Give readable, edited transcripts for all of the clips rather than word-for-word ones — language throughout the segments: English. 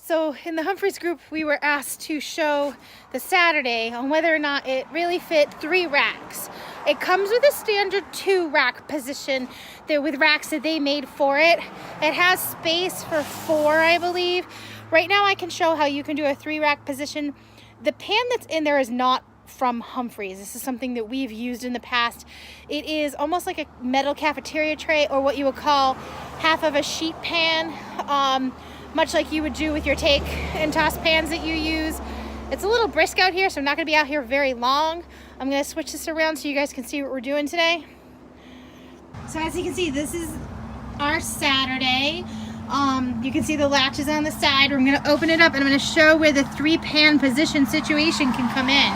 So in the Humphreys group, we were asked to show the Saturday on whether or not it really fit 3 racks. It comes with a standard 2 rack position with racks that they made for it. It has space for 4, I believe. Right now I can show how you can do a 3 rack position. The pan that's in there is not from Humphreys. This is something that we've used in the past. It is almost like a metal cafeteria tray, or what you would call half of a sheet pan. Much like you would do with your take and toss pans that you use. It's a little brisk out here, so I'm not gonna be out here very long. I'm gonna switch this around so you guys can see what we're doing today. So as you can see, this is our Saturday. You can see the latches on the side. I'm gonna open it up and I'm gonna show where the 3 pan position situation can come in.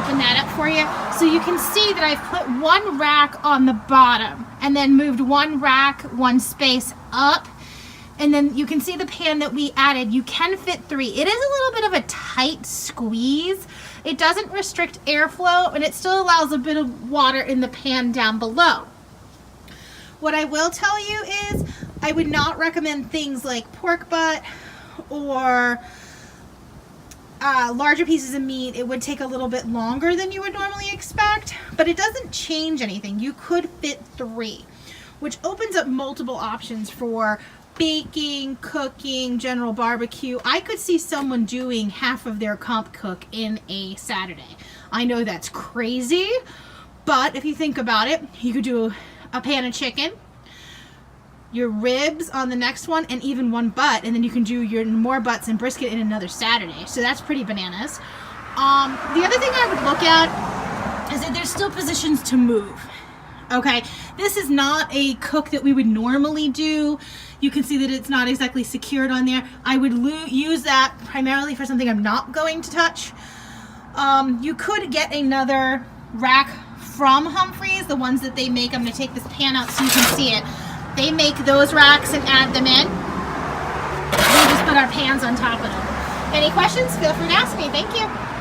Open that up for you. So you can see that I've put 1 rack on the bottom and then moved 1 rack, 1 space up. And then you can see the pan that we added. You can fit 3. It is a little bit of a tight squeeze. It doesn't restrict airflow, and it still allows a bit of water in the pan down below. What I will tell you is I would not recommend things like pork butt or larger pieces of meat. It would take a little bit longer than you would normally expect, but it doesn't change anything. You could fit 3, which opens up multiple options for baking, cooking, general barbecue. I could see someone doing half of their comp cook in a Saturday. I know that's crazy, but if you think about it, you could do a pan of chicken, your ribs on the next one, and even 1 butt, and then you can do your more butts and brisket in another Saturday. So that's pretty bananas. The other thing I would look at is that there's still positions to move. Okay, this is not a cook that we would normally do. You can see that it's not exactly secured on there. I would use that primarily for something I'm not going to touch. You could get another rack from Humphreys, the ones that they make. I'm gonna take this pan out so you can see it. They make those racks and add them in. We just put our pans on top of them. Any questions? Feel free to ask me. Thank you.